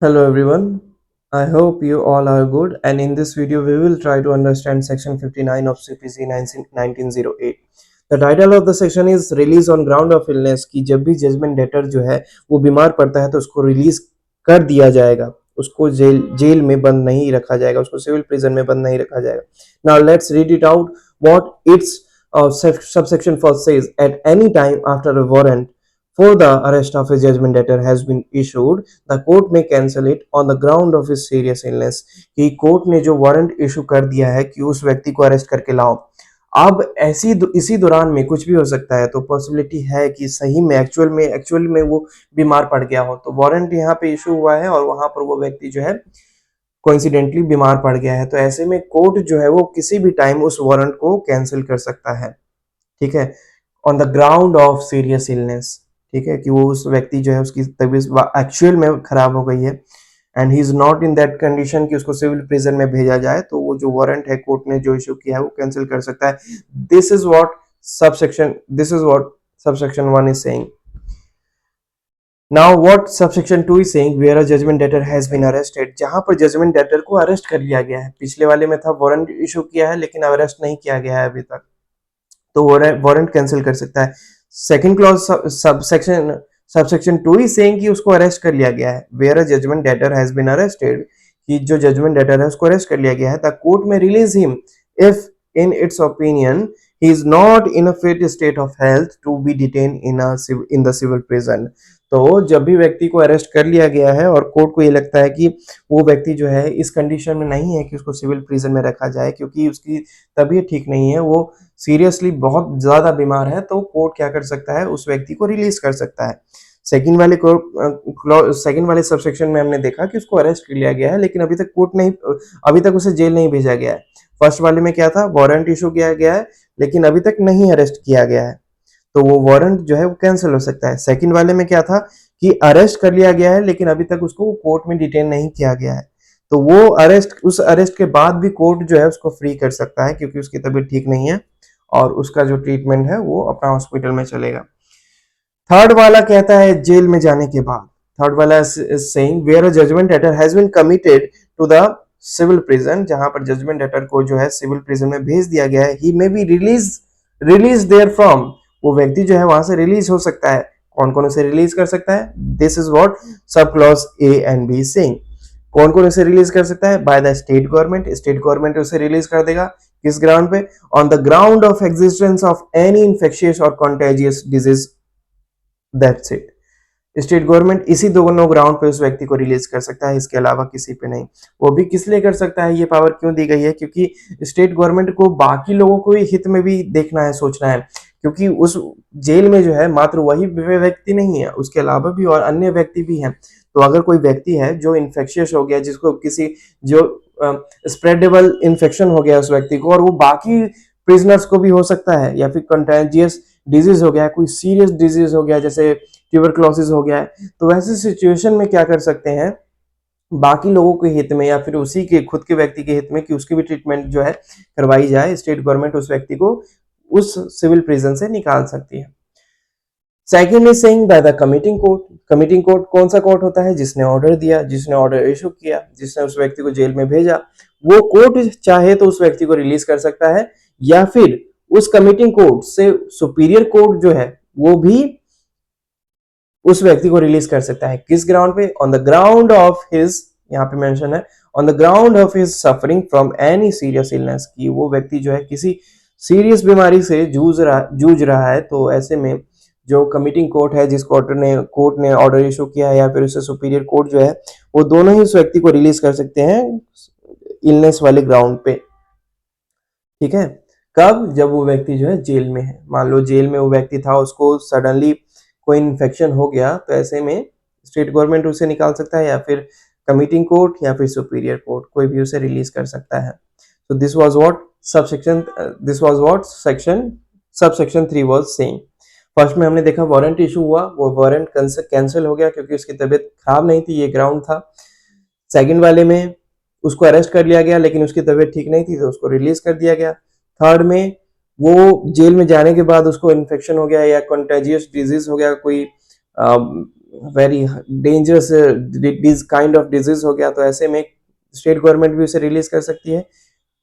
Hello everyone. I hope you all are good, and in this video we will try to understand section 59 of CPC 1908. The title of the section is release on ground of illness कि जब भी judgement debtor जो है वो बीमार पड़ता है तो उसको रिलीज कर दिया जाएगा, उसको जेल में बंद नहीं रखा जाएगा, उसको सिविल प्रिजन में बंद नहीं रखा जाएगा. Now let's read it out what its subsection first says. At any time after a warrant for the arrest of a judgment debtor has been issued, the court may cancel it on the ground of his serious illness. कि court ने जो warrant issue कर दिया है कि उस व्यक्ति को अरेस्ट करके लाओ, अब इसी दौरान में कुछ भी हो सकता है, तो पॉसिबिलिटी है कि सही में एक्चुअल में वो बीमार पड़ गया हो, तो वारंट यहाँ पे इशू हुआ है और वहां पर वो व्यक्ति जो है कोइंसिडेंटली बीमार पड़ गया है, तो ऐसे में कोर्ट जो है वो किसी भी टाइम उस वारंट को कैंसिल कर सकता है. ठीक है, on the ground of serious illness. ठीक है, कि वो उस व्यक्ति जो है उसकी तबीयत एक्चुअल में खराब हो गई है and he is not in that condition कि उसको सिविल प्रिजन में भेजा जाए, तो वो जो वारंट है कोर्ट ने जो इशू किया है वो कैंसिल कर सकता है. This is what subsection 1 is saying. Now what subsection 2 is saying, where a judgment debtor has been arrested. जहां पर जजमेंट डेटर को अरेस्ट कर लिया गया है, पिछले वाले में था वारंट इशू किया है लेकिन अरेस्ट नहीं किया गया है अभी तक, तो वारंट कैंसिल कर सकता है. सेकंड क्लॉज सबसेक्शन 2 ही सेइंग कि उसको अरेस्ट कर लिया गया है. Where a judgment debtor has been arrested, कि जो जजमेंट डेटर है उसको अरेस्ट कर लिया गया है, द कोर्ट में release him if in its opinion he is not in a fit state of health to be detain in the civil prison. तो जब भी व्यक्ति को अरेस्ट कर लिया गया है और कोर्ट को ये लगता है कि वो व्यक्ति जो है इस कंडीशन में नहीं है कि उसको सिविल प्रिजन में रखा जाए क्योंकि उसकी तबीयत ठीक नहीं है, वो सीरियसली बहुत ज्यादा बीमार है, तो कोर्ट क्या कर सकता है, उस व्यक्ति को रिलीज कर सकता है. सेकंड वाले सबसेक्शन में हमने देखा कि उसको अरेस्ट कर लिया गया है लेकिन अभी तक उसे जेल नहीं भेजा गया है. फर्स्ट वाले में क्या था, वारंट इशू किया गया है लेकिन अभी तक नहीं अरेस्ट किया गया है, तो वो वारंट जो है वो कैंसिल हो सकता है. सेकंड वाले में क्या था कि अरेस्ट कर लिया गया है लेकिन अभी तक उसको कोर्ट में डिटेन नहीं किया गया है, तो वो उस अरेस्ट के बाद भी कोर्ट जो है उसको फ्री कर सकता है क्योंकि उसकी तबीयत ठीक नहीं है और उसका जो ट्रीटमेंट है वो अपना हॉस्पिटल में चलेगा. थर्ड वाला कहता है जेल में जाने के बाद. थर्ड वाला saying where a judgment debtor has been committed to the civil prison, जहां पर जजमेंट डेटर को जो है सिविल प्रिजन में भेज दिया गया है, he may be release therefrom, वो व्यक्ति जो है वहां से रिलीज हो सकता है. कौन कौन उसे रिलीज कर सकता है, this is what sub clause A and B saying. कौन कौन उसे रिलीज कर सकता है, बाय द स्टेट गवर्नमेंट उसे रिलीज कर देगा. किस ग्राउंड पे, on the ground of existence of any infectious और contagious disease, that's it. State government इसी दोनों ग्राउंड पे उस व्यक्ति को रिलीज कर सकता है, इसके अलावा किसी पे नहीं. वो भी किस लिए कर सकता है, ये पावर क्यों दी गई है, क्योंकि स्टेट गवर्नमेंट को बाकी लोगों को हित में भी देखना है, सोचना है, क्योंकि उस जेल में जो है मात्र वही व्यक्ति नहीं है, उसके अलावा भी और अन्य व्यक्ति भी हैं. तो अगर कोई व्यक्ति है जो इन्फेक्शियस हो गया, जिसको किसी जो स्प्रेडेबल इन्फेक्शन हो गया उस व्यक्ति को, और वो बाकी प्रिजनर्स को भी हो सकता है, या फिर कंटेजियस डिजीज हो गया, कोई सीरियस डिजीज हो गया जैसे ट्यूबरक्लोसिस हो गया है, तो वैसे सिचुएशन में क्या कर सकते हैं, बाकी लोगों के हित में या फिर उसी के खुद के व्यक्ति के हित में कि उसकी भी ट्रीटमेंट जो है करवाई जाए, स्टेट गवर्नमेंट उस व्यक्ति को उस सिविल प्रिजन से निकाल सकती है. Second is saying by the committing court. Committing court कौन सा कोर्ट होता है, जिसने ऑर्डर दिया, जिसने ऑर्डर इशू किया, जिसने उस व्यक्ति को जेल में भेजा, वो कोर्ट चाहे तो उस व्यक्ति को रिलीज कर सकता है, या फिर उस कमिटिंग कोर्ट से सुपीरियर कोर्ट जो है वो भी उस व्यक्ति को रिलीज कर सकता है. किस ग्राउंड पे, on the ground of his, यहाँ पे मेंशन है on the ground of his suffering from any serious illness, कि वो व्यक्ति जो है किसी सीरियस बीमारी से जूझ रहा है, तो ऐसे में जो कमिटिंग कोर्ट है, जिस कोर्ट ने ऑर्डर इशू किया है, या फिर उससे सुपीरियर कोर्ट जो है, वो दोनों ही उस व्यक्ति को रिलीज कर सकते हैं इलनेस वाले ग्राउंड पे. ठीक है, कब, जब वो व्यक्ति जो है जेल में है. मान लो जेल में वो व्यक्ति था, उसको सडनली कोई इन्फेक्शन हो गया, तो ऐसे में स्टेट गवर्नमेंट उसे निकाल सकता है, या फिर कमिटिंग कोर्ट या फिर सुपीरियर कोर्ट, कोई भी उसे रिलीज कर सकता है. So this was what subsection 3 was saying. First में हमने देखा वारंट इशू हुआ, वो वारंट कैंसिल हो गया क्योंकि उसकी तबीयत खराब नहीं थी, ये ग्राउंड था. सेकंड वाले में उसको अरेस्ट कर लिया गया लेकिन उसकी तबीयत ठीक नहीं थी, तो उसको रिलीज कर दिया गया. थर्ड में वो जेल में जाने के बाद उसको इन्फेक्शन हो गया या कंटेजियस डिजीज हो गया, कोई very dangerous kind of disease हो गया, तो ऐसे में स्टेट गवर्नमेंट भी उसे रिलीज कर सकती है,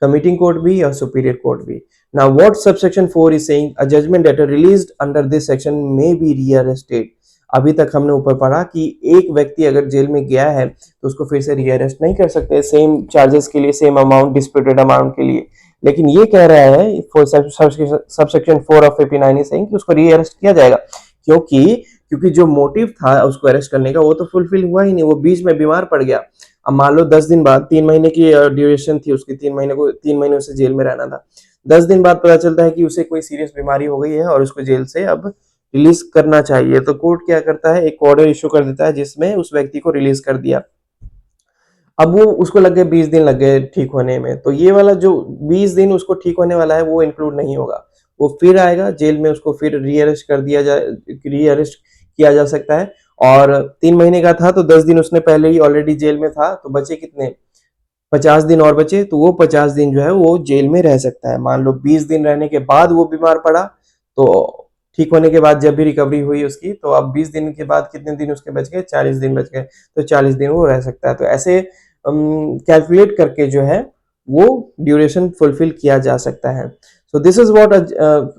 committing court भी और superior court भी. Now what subsection 4 is saying, a judgment debtor released under this section may be rearrested. अभी तक हमने ऊपर पढ़ा कि एक व्यक्ति अगर जेल में गया है तो उसको फिर से रीअरेस्ट नहीं कर सकते सेम चार्जेस के लिए, सेम अमाउंट, डिस्प्यूटेड अमाउंट के लिए. लेकिन ये कह रहा है सबसेक्शन 4 ऑफ 59 इज सेइंग कि उसको रीअरेस्ट किया जाएगा. क्योंकि जो मोटिव था उसको अरेस्ट करने का वो तो फुलफिल हुआ ही नहीं, वो बीच में बीमार पड़ गया. अब मान लो 10 दिन बाद, 3 महीने की ड्यूरेशन थी उसकी, 3 महीने उसे जेल में रहना था. 10 दिन बाद पता चलता है कि उसे कोई सीरियस बीमारी हो गई है और उसको जेल से अब रिलीज करना चाहिए. तो कोर्ट क्या करता है, एक ऑर्डर इशू कर देता है जिसमें उस व्यक्ति को रिलीज कर दिया. अब वो उसको लग गए 20 दिन लग गए ठीक होने में, तो ये वाला जो 20 दिन उसको ठीक होने वाला है वो इंक्लूड नहीं होगा. वो फिर आएगा जेल में, उसको फिर रीअरेस्ट किया जा सकता है. और 3 महीने का था तो 10 दिन उसने पहले ही ऑलरेडी जेल में था, तो बचे कितने, 50 दिन और बचे. तो वो 50 दिन जो है वो जेल में रह सकता है. मान लो 20 दिन रहने के बाद वो बीमार पड़ा, तो ठीक होने के बाद जब भी रिकवरी हुई उसकी, तो अब 20 दिन के बाद कितने दिन उसके बच गए, 40 दिन बच गए, तो 40 दिन वो रह सकता है. तो ऐसे कैलकुलेट करके जो है वो ड्यूरेशन फुलफिल किया जा सकता है. So this is what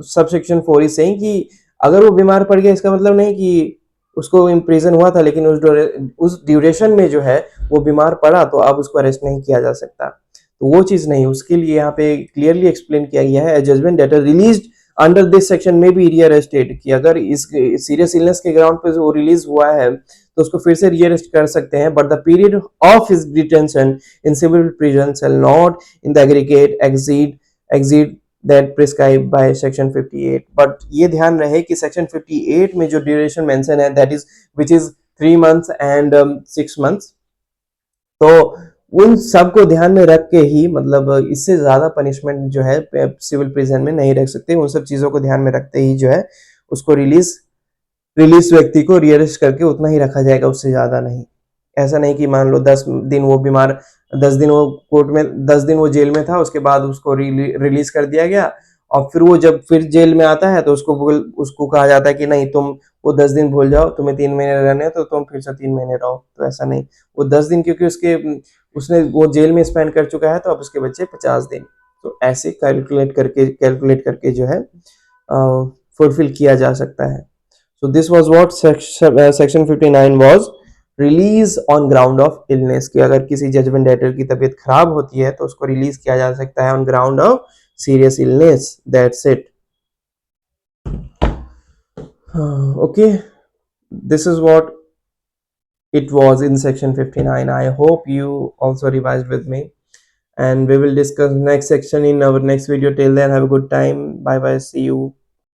subsection 4 is saying कि अगर वो बीमार पड़ गया इसका मतलब नहीं कि उसको इम्प्रिजन हुआ था, लेकिन उस ड्यूरेशन में जो है वो बीमार पड़ा तो अब उसको अरेस्ट नहीं किया जा सकता. तो वो चीज नहीं, उसके लिए यहाँ पे क्लियरली एक्सप्लेन किया गया है, judgment debtor released under this section may be rearrested, कि अगर इस सीरियस इलनेस के ग्राउंड पे वो रिलीज हुआ है तो उसको फिर से रीअरेस्ट कर सकते हैं. But the period of his detention in civil prison shall not in the aggregate exceed that prescribe by section 58. But ये ध्यान रहे कि सेक्शन 58 में जो ड्यूरेशन मेंशन है that is which is 3 months and 6 months, तो उन सब को ध्यान में रख के ही, मतलब इससे ज्यादा पनिशमेंट जो है सिविल प्रिजन में नहीं रख सकते. उन सब चीजों को ध्यान में रखते ही जो है उसको रिलीज व्यक्ति को रिअरेस्ट करके उतना ही रखा जाएगा, उससे ज्यादा नहीं. ऐसा नहीं कि मान लो 10 दिन वो बीमार, 10 दिन वो कोर्ट में, 10 दिन वो जेल में था, उसके बाद उसको रिलीज कर दिया गया, और फिर वो जब फिर जेल में आता है तो उसको कहा जाता है कि नहीं, तुम वो 10 दिन भूल जाओ, तुम्हें 3 महीने रहने हैं तो तुम फिर से 3 महीने रहो. तो ऐसा नहीं, वो 10 दिन क्योंकि उसने वो जेल में स्पेंड कर चुका है तो अब उसके बच्चे 50 दिन. तो ऐसे कैलकुलेट करके जो है फुलफिल किया जा सकता है. So this was what section 59 was, release on ground of illness, कि अगर किसी जजमेंट डेटर की तबीयत खराब होती है तो उसको रिलीज किया जा सकता है on ground of serious illness. That's it. Okay, this is what it was in section 59. I hope you also revised with me, and we will discuss next section in our next video. Till then, have a good time. Bye bye, see you.